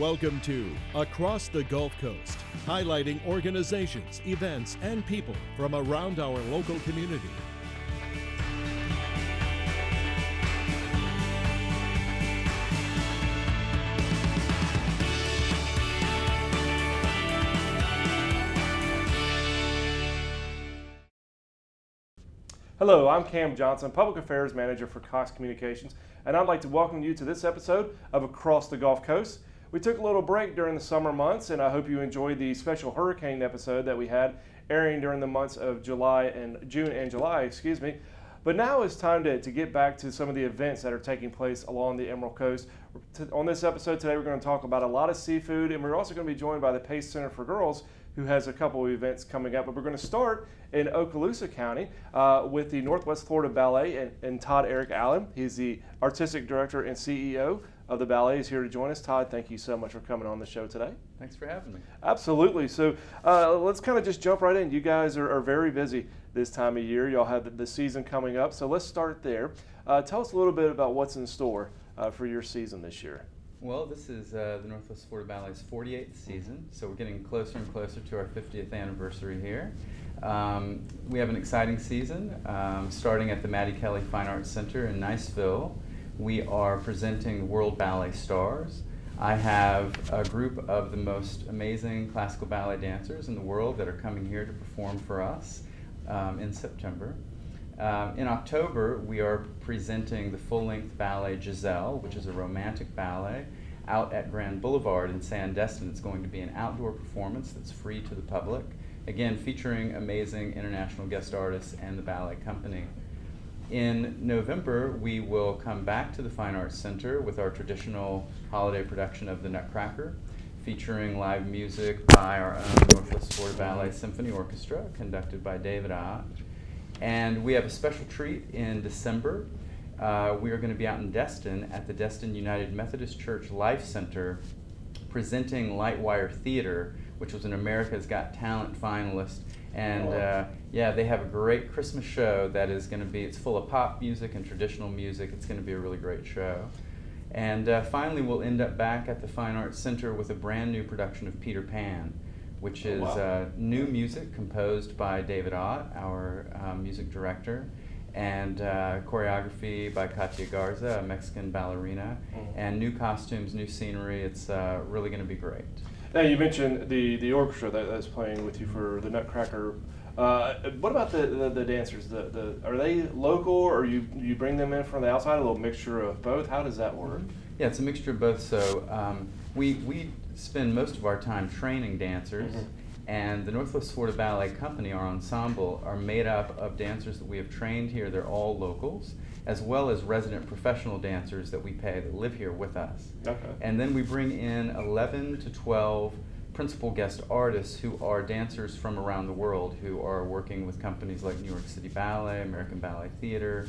Welcome to Across the Gulf Coast, highlighting organizations, events, and people from around our local community. Hello, I'm Cam Johnson, Public Affairs Manager for Cox Communications, and I'd like to welcome you to this episode of Across the Gulf Coast. We took a little break during the summer months, and I hope you enjoyed the special hurricane episode that we had airing during the months of June and July. But now it's time to get back to some of the events that are taking place along the Emerald Coast. On this episode today, we're going to talk about a lot of seafood, and we're also going to be joined by the Pace Center for Girls, who has a couple of events coming up. But we're going to start in Okaloosa County with the Northwest Florida Ballet and Todd Eric Allen. He's the Artistic Director and CEO of the Ballet. Is here to join us. Todd, thank you so much for coming on the show today. Thanks for having me. Absolutely. So let's kind of just jump right in. You guys are very busy this time of year. Y'all have the season coming up. So let's start there. Tell us a little bit about what's in store for your season this year. Well, this is the Northwest Florida Ballet's 48th season, so we're getting closer and closer to our 50th anniversary here. We have an exciting season, starting at the Maddie Kelly Fine Arts Center in Niceville. We are presenting World Ballet Stars. I have a group of the most amazing classical ballet dancers in the world that are coming here to perform for us in September. In October, we are presenting the full-length ballet Giselle, which is a romantic ballet, out at Grand Boulevard in Sandestin. It's going to be an outdoor performance that's free to the public, again featuring amazing international guest artists and the ballet company. In November, we will come back to the Fine Arts Center with our traditional holiday production of The Nutcracker, featuring live music by our own Northwest Florida Ballet Symphony Orchestra, conducted by David Ott. And we have a special treat in December. We are going to be out in Destin at the Destin United Methodist Church Life Center presenting Lightwire Theater, which was an America's Got Talent finalist. And they have a great Christmas show that is going to be, it's full of pop music and traditional music. It's going to be a really great show. And finally, we'll end up back at the Fine Arts Center with a brand new production of Peter Pan, which is new music composed by David Ott, our music director, and choreography by Katia Garza, a Mexican ballerina, and new costumes, new scenery. It's really going to be great. Now, you mentioned the orchestra that's playing with you for the Nutcracker. What about the dancers? Are they local, or you bring them in from the outside, a little mixture of both? How does that work? Yeah, it's a mixture of both. So we spend most of our time training dancers, and the Northwest Florida Ballet Company, our ensemble, are made up of dancers that we have trained here. They're all locals, as well as resident professional dancers that we pay that live here with us. Okay. And then we bring in 11 to 12 principal guest artists who are dancers from around the world, who are working with companies like New York City Ballet, American Ballet Theater,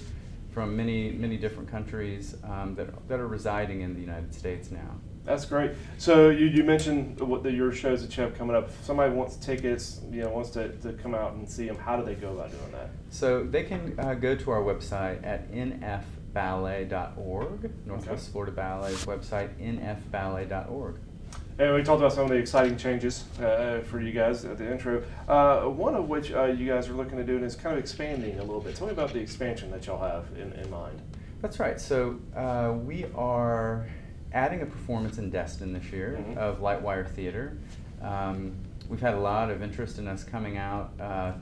from many different countries that are residing in the United States now. That's great. So you mentioned your shows that you have coming up. If somebody wants tickets, wants to come out and see them, how do they go about doing that? So they can go to our website at nfballet.org, Northwest Florida Ballet's website, nfballet.org. And we talked about some of the exciting changes for you guys at the intro. One of which you guys are looking to do is kind of expanding a little bit. Tell me about the expansion that y'all have in mind. That's right. So we are adding a performance in Destin this year of Lightwire Theater. We've had a lot of interest in us coming out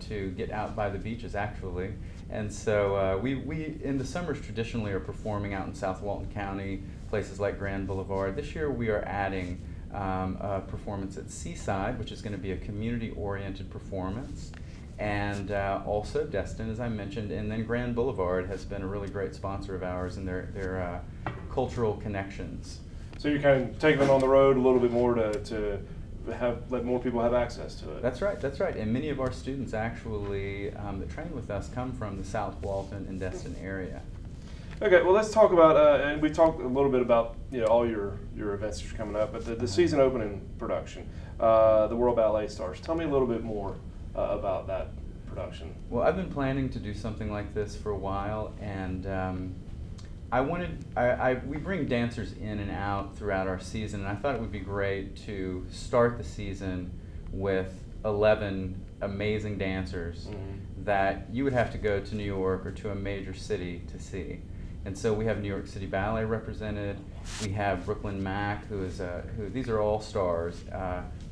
to get out by the beaches, actually. And so we in the summers traditionally are performing out in South Walton County, places like Grand Boulevard. This year we are adding a performance at Seaside, which is going to be a community-oriented performance. And also Destin, as I mentioned, and then Grand Boulevard has been a really great sponsor of ours in their cultural connections. So you're kind of taking them on the road a little bit more to let more people have access to it. That's right. And many of our students actually that train with us come from the South Walton and Destin area. Okay, well, let's talk about, and we talked a little bit about all your events that are coming up, but the season opening production, the World Ballet Stars. Tell me a little bit more about that production. Well, I've been planning to do something like this for a while, and we bring dancers in and out throughout our season, and I thought it would be great to start the season with 11 amazing dancers that you would have to go to New York or to a major city to see. And so we have New York City Ballet represented. We have Brooklyn Mac, who these are all stars.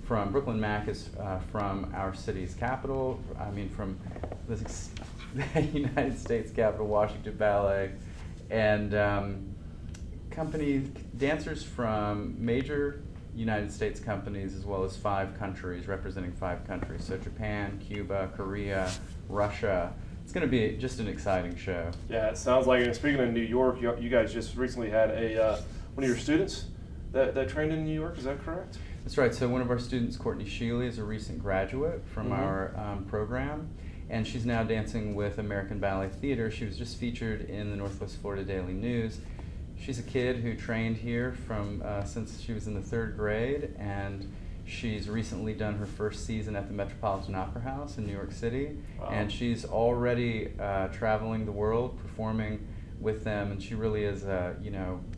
From Brooklyn Mac is from our city's capital. I mean, from the United States capital, Washington Ballet, and dancers from major United States companies, as well as 5 countries, representing 5 countries. So Japan, Cuba, Korea, Russia. It's going to be just an exciting show. Yeah, it sounds like. And speaking of New York, you guys just recently had one of your students that trained in New York. Is that correct? That's right. So one of our students, Courtney Shealy, is a recent graduate from our program, and she's now dancing with American Ballet Theater. She was just featured in the Northwest Florida Daily News. She's a kid who trained here since she was in the 3rd grade, and she's recently done her first season at the Metropolitan Opera House in New York City. Wow. And she's already traveling the world, performing with them, and she really is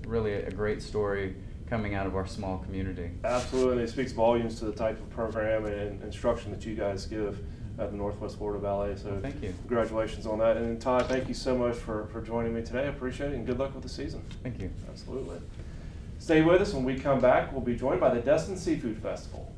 really a great story coming out of our small community. Absolutely, it speaks volumes to the type of program and instruction that you guys give at the Northwest Florida Ballet. So thank you. Congratulations on that. And Todd, thank you so much for joining me today. I appreciate it, and good luck with the season. Thank you. Absolutely. Stay with us. When we come back, we'll be joined by the Destin Seafood Festival.